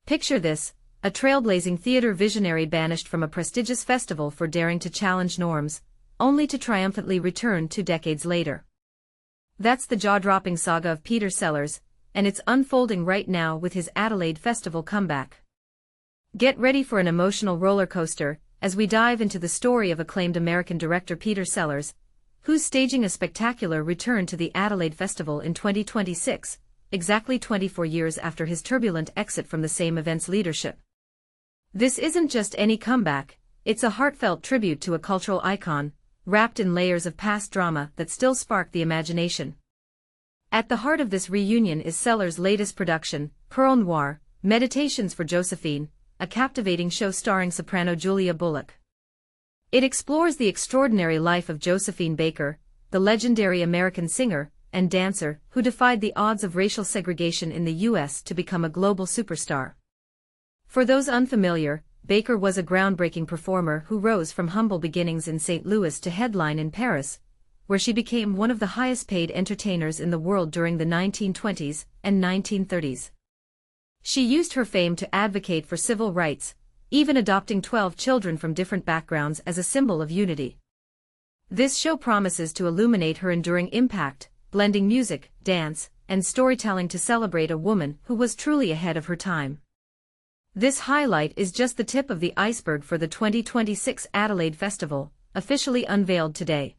Picture this, a trailblazing theater visionary banished from a prestigious festival for daring to challenge norms, only to triumphantly return 2 decades later. That's the jaw-dropping saga of Peter Sellars, and it's unfolding right now with his Adelaide Festival comeback. Get ready for an emotional roller coaster as we dive into the story of acclaimed American director Peter Sellars, who's staging a spectacular return to the Adelaide Festival in 2026, exactly 24 years after his turbulent exit from the same event's leadership. This isn't just any comeback, it's a heartfelt tribute to a cultural icon, wrapped in layers of past drama that still spark the imagination. At the heart of this reunion is Sellars' latest production, Perle Noire, Meditations for Josephine, a captivating show starring soprano Julia Bullock. It explores the extraordinary life of Josephine Baker, the legendary American singer and dancer who defied the odds of racial segregation in the U.S. to become a global superstar. For those unfamiliar, Baker was a groundbreaking performer who rose from humble beginnings in St. Louis to headline in Paris, where she became one of the highest-paid entertainers in the world during the 1920s and 1930s. She used her fame to advocate for civil rights, even adopting 12 children from different backgrounds as a symbol of unity. This show promises to illuminate her enduring impact, blending music, dance, and storytelling to celebrate a woman who was truly ahead of her time. This highlight is just the tip of the iceberg for the 2026 Adelaide Festival, officially unveiled today.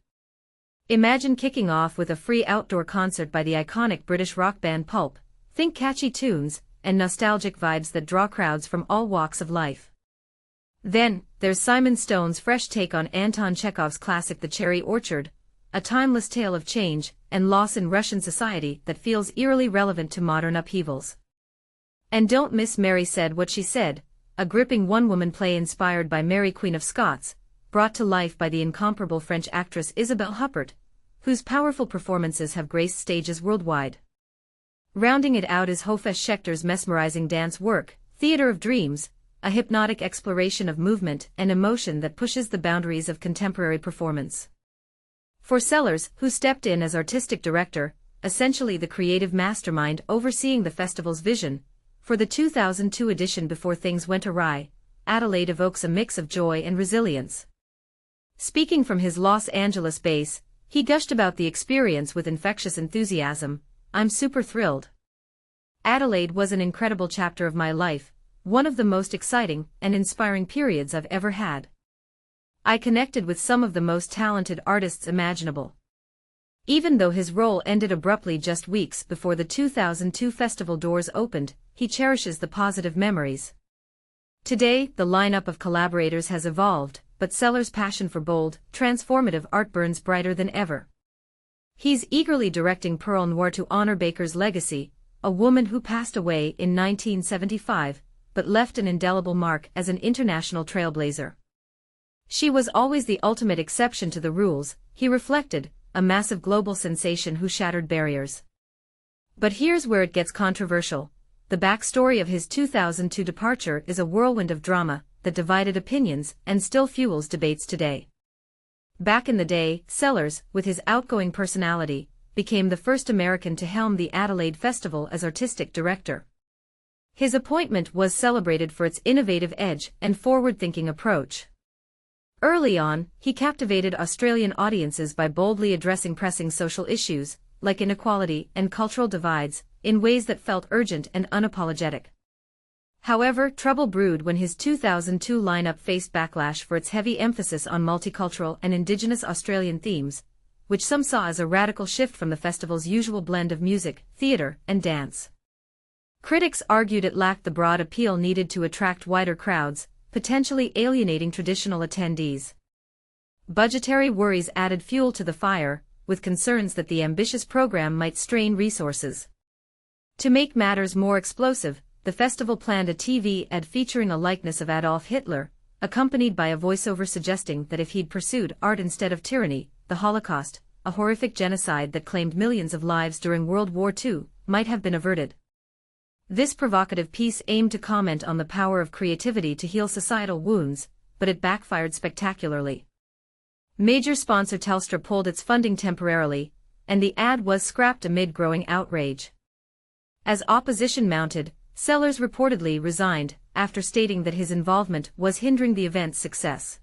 Imagine kicking off with a free outdoor concert by the iconic British rock band Pulp. Think catchy tunes and nostalgic vibes that draw crowds from all walks of life. Then, there's Simon Stone's fresh take on Anton Chekhov's classic The Cherry Orchard, a timeless tale of change and loss in Russian society that feels eerily relevant to modern upheavals. And don't miss Mary Said What She Said, a gripping one-woman play inspired by Mary Queen of Scots, brought to life by the incomparable French actress Isabelle Huppert, whose powerful performances have graced stages worldwide. Rounding it out is Hofesh Schechter's mesmerizing dance work, Theater of Dreams, a hypnotic exploration of movement and emotion that pushes the boundaries of contemporary performance. For Sellars, who stepped in as artistic director, essentially the creative mastermind overseeing the festival's vision, for the 2002 edition Before Things Went Awry, Adelaide evokes a mix of joy and resilience. Speaking from his Los Angeles base, he gushed about the experience with infectious enthusiasm. "I'm super thrilled. Adelaide was an incredible chapter of my life, one of the most exciting and inspiring periods I've ever had. I connected with some of the most talented artists imaginable." Even though his role ended abruptly just weeks before the 2002 festival doors opened, he cherishes the positive memories. Today, the lineup of collaborators has evolved, but Sellars' passion for bold, transformative art burns brighter than ever. He's eagerly directing Perle Noire to honor Baker's legacy, a woman who passed away in 1975, but left an indelible mark as an international trailblazer. "She was always the ultimate exception to the rules," he reflected, a massive global sensation who shattered barriers. But here's where it gets controversial. The backstory of his 2002 departure is a whirlwind of drama that divided opinions and still fuels debates today. Back in the day, Sellars, with his outgoing personality, became the first American to helm the Adelaide Festival as artistic director. His appointment was celebrated for its innovative edge and forward-thinking approach. Early on, he captivated Australian audiences by boldly addressing pressing social issues, like inequality and cultural divides, in ways that felt urgent and unapologetic. However, trouble brewed when his 2002 lineup faced backlash for its heavy emphasis on multicultural and Indigenous Australian themes, which some saw as a radical shift from the festival's usual blend of music, theatre, and dance. Critics argued it lacked the broad appeal needed to attract wider crowds, potentially alienating traditional attendees. Budgetary worries added fuel to the fire, with concerns that the ambitious program might strain resources. To make matters more explosive, the festival planned a TV ad featuring a likeness of Adolf Hitler, accompanied by a voiceover suggesting that if he'd pursued art instead of tyranny, the Holocaust, a horrific genocide that claimed millions of lives during World War II, might have been averted. This provocative piece aimed to comment on the power of creativity to heal societal wounds, but it backfired spectacularly. Major sponsor Telstra pulled its funding temporarily, and the ad was scrapped amid growing outrage. As opposition mounted, Sellars reportedly resigned after stating that his involvement was hindering the event's success.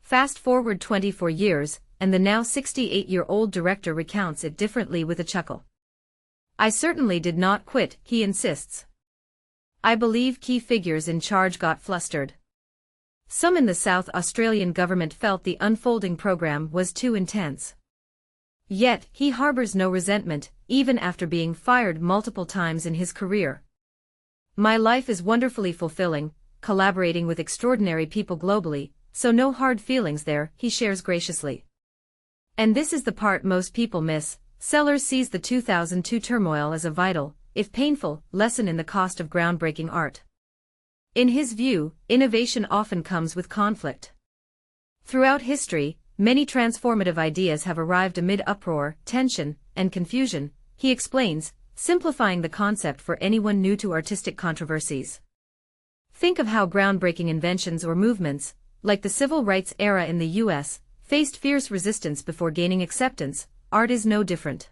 Fast forward 24 years, and the now 68-year-old director recounts it differently with a chuckle. "I certainly did not quit," he insists. "I believe key figures in charge got flustered. Some in the South Australian government felt the unfolding program was too intense." Yet, he harbors no resentment, even after being fired multiple times in his career. "My life is wonderfully fulfilling, collaborating with extraordinary people globally, so no hard feelings there," he shares graciously. And this is the part most people miss. Sellars sees the 2002 turmoil as a vital, if painful, lesson in the cost of groundbreaking art. In his view, innovation often comes with conflict. Throughout history, many transformative ideas have arrived amid uproar, tension, and confusion, he explains, simplifying the concept for anyone new to artistic controversies. Think of how groundbreaking inventions or movements, like the civil rights era in the US, faced fierce resistance before gaining acceptance. Art is no different.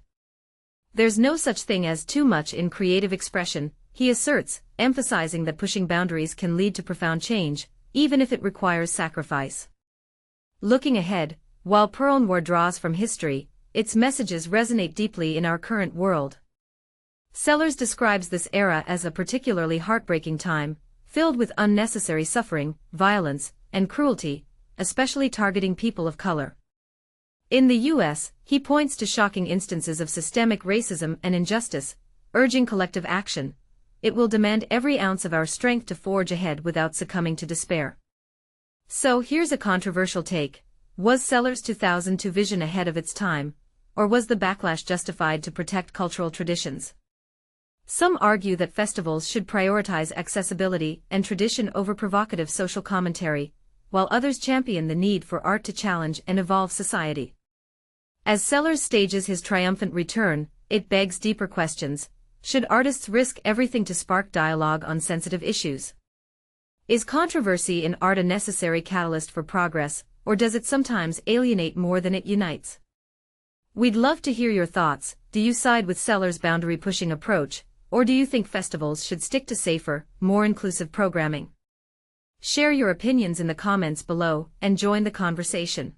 "There's no such thing as too much in creative expression," he asserts, emphasizing that pushing boundaries can lead to profound change, even if it requires sacrifice. Looking ahead, while Perle Noire draws from history, its messages resonate deeply in our current world. Sellars describes this era as a particularly heartbreaking time, filled with unnecessary suffering, violence, and cruelty, especially targeting people of color. In the US, he points to shocking instances of systemic racism and injustice, urging collective action. "It will demand every ounce of our strength to forge ahead without succumbing to despair." So here's a controversial take. Was Sellars' 2002 vision ahead of its time, or was the backlash justified to protect cultural traditions? Some argue that festivals should prioritize accessibility and tradition over provocative social commentary, while others champion the need for art to challenge and evolve society. As Sellars stages his triumphant return, it begs deeper questions. Should artists risk everything to spark dialogue on sensitive issues? Is controversy in art a necessary catalyst for progress, or does it sometimes alienate more than it unites? We'd love to hear your thoughts. Do you side with Sellars' boundary-pushing approach, or do you think festivals should stick to safer, more inclusive programming? Share your opinions in the comments below and join the conversation.